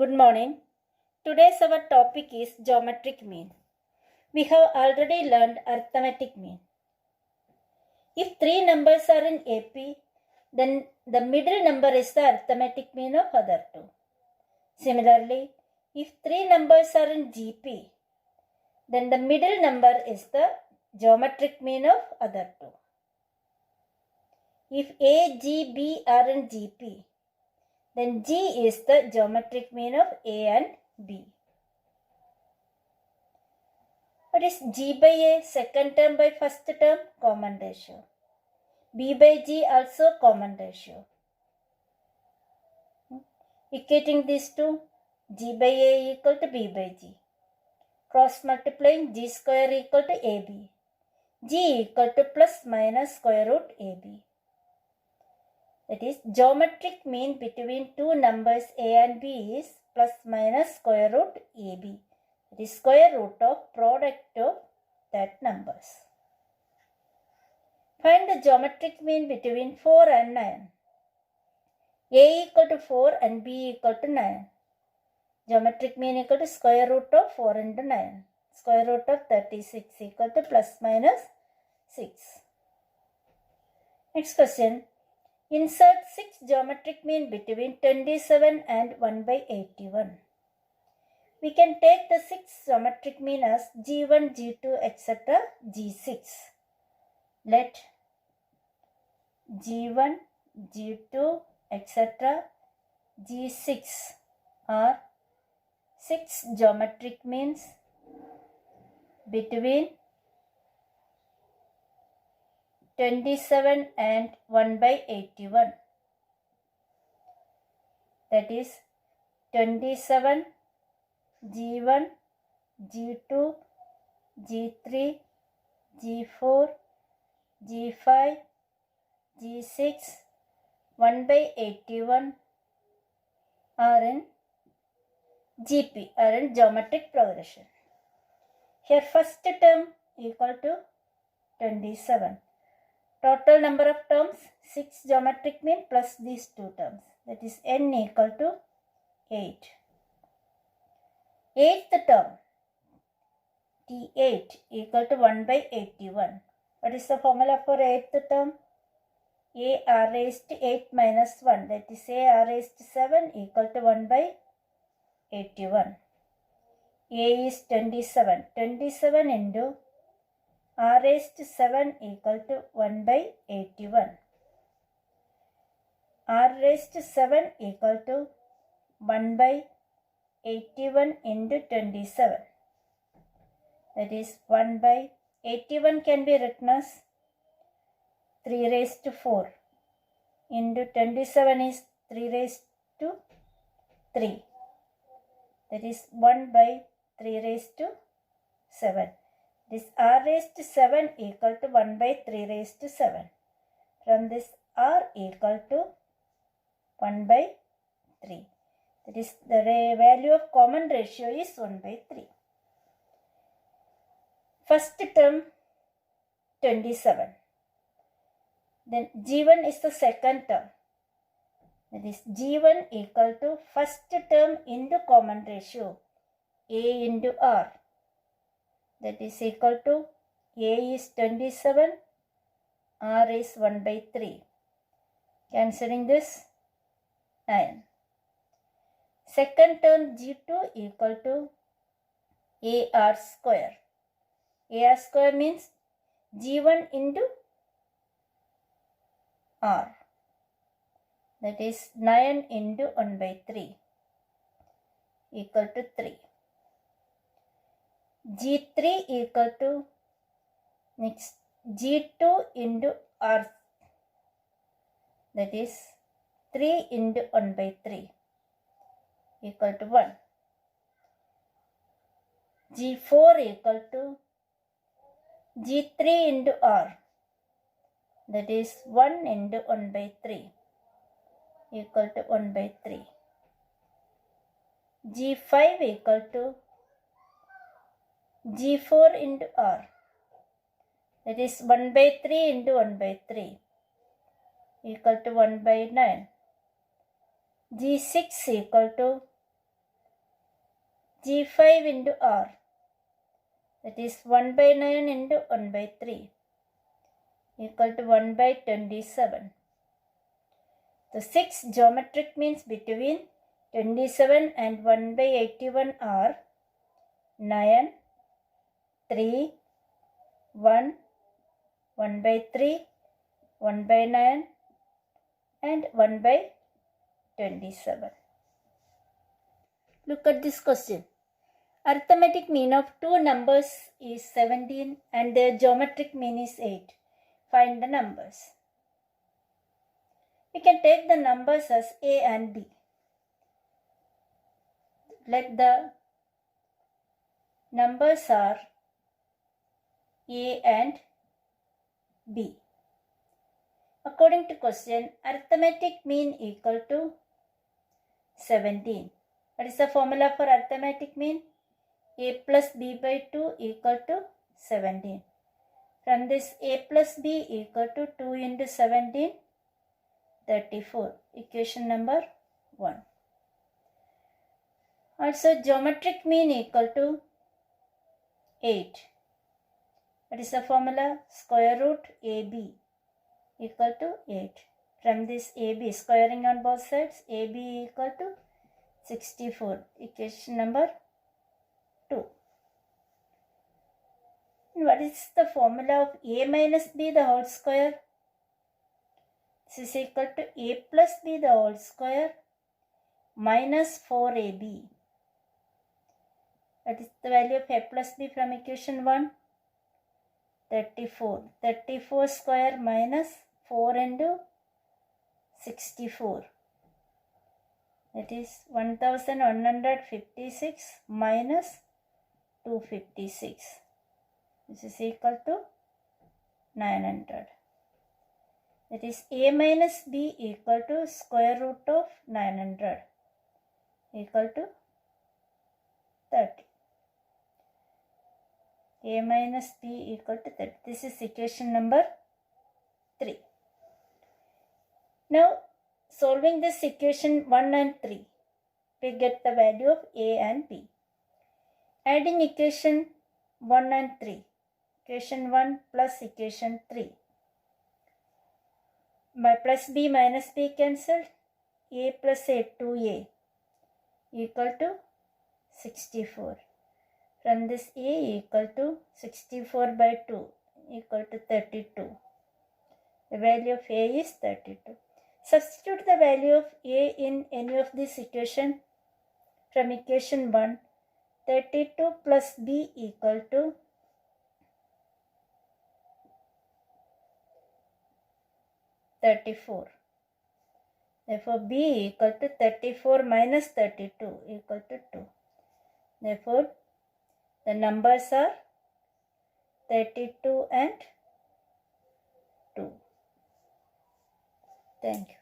Good morning. Today's our topic is geometric mean. We have already learned arithmetic mean. If three numbers are in AP, then the middle number is the arithmetic mean of other two. Similarly, if three numbers are in GP, then the middle number is the geometric mean of other two. If A, G, B are in GP, then G is the geometric mean of A and B. What is G by A, second term by first term? Common ratio. B by G also common ratio. Equating these two, G by A equal to B by G. Cross multiplying, G square equal to AB. G equal to plus minus square root AB. That is, geometric mean between two numbers A and B is plus minus square root AB. It is square root of product of that numbers. Find the geometric mean between 4 and 9. A equal to 4 and B equal to 9. Geometric mean equal to square root of 4 into 9. Square root of 36 equal to plus minus 6. Next question. Insert 6 geometric mean between 27 and 1 by 81. We can take the 6 geometric mean as G1, G2, etc. G6. Let G1, G2, etc. G6 are 6 geometric means between 27 and 1 by 81. That is 27, G1, G2, G3, G4, G5, G6, 1 by 81 are in GP, are in geometric progression. Here first term equal to 27. Total number of terms 6 geometric mean plus these two terms, that is n equal to 8. Eighth term T8 equal to 1 by 81. What is the formula for eighth term? A r raised to 8 minus 1, that is A r raised to 7 equal to 1 by 81. A is 27. 27 into r raised to 7 equal to 1 by 81. R raised to 7 equal to 1 by 81 into 27. That is 1 by 81 can be written as 3 raised to 4 into 27 is 3 raised to 3. That is 1 by 3 raised to 7. This r raised to 7 equal to 1 by 3 raised to 7. From this r equal to 1 by 3. That is the value of common ratio is 1 by 3. First term 27. Then G1 is the second term. That is G1 equal to first term into common ratio A into R. That is equal to A is 27, R is 1 by 3. Cancelling this 9. Second term G2 equal to AR square. AR square means G1 into R. That is 9 into 1 by 3 equal to 3. G3 equal to next G2 into R. That is 3 into 1 by 3 equal to 1. G4 equal to G3 into R. That is 1 into 1 by 3 equal to 1 by 3. G5 equal to G4 into R. That is 1 by 3 into 1 by 3 equal to 1 by 9. G6 equal to G5 into R, that is 1 by 9 into 1 by 3 equal to 1 by 27. The 6 geometric means between 27 and 1 by 81 are 9, 3, 1, 1 by 3, 1 by 9 and 1 by 27. Look at this question. Arithmetic mean of two numbers is 17 and their geometric mean is 8. Find the numbers. We can take the numbers as A and B. Let the numbers are A and B. According to question, arithmetic mean equal to 17. What is the formula for arithmetic mean? A plus B by 2 equal to 17. From this, A plus B equal to 2 into 17, 34. Equation number 1. Also, geometric mean equal to 8. What is the formula? Square root AB equal to 8. From this, AB, squaring on both sides, AB equal to 64. Equation number 2. What is the formula of A minus B the whole square? This is equal to A plus B the whole square minus 4AB. What is the value of A plus B from equation 1? 34. 34 square minus 4 into 64. That is 1156 minus 256. This is equal to 900. That is A minus B equal to square root of 900 equal to 30. A minus B equal to 30. This is equation number 3. Now, solving this equation 1 and 3, we get the value of A and B. Adding equation 1 and 3, equation 1 plus equation 3. By plus B minus B cancelled, A plus A, 2A equal to 64. From this, A equal to 64 by 2 equal to 32. The value of A is 32. Substitute the value of A in any of these equations. From equation 1, 32 plus B equal to 34. Therefore, B equal to 34 minus 32 equal to 2. Therefore, the numbers are 32 and 2. Thank you.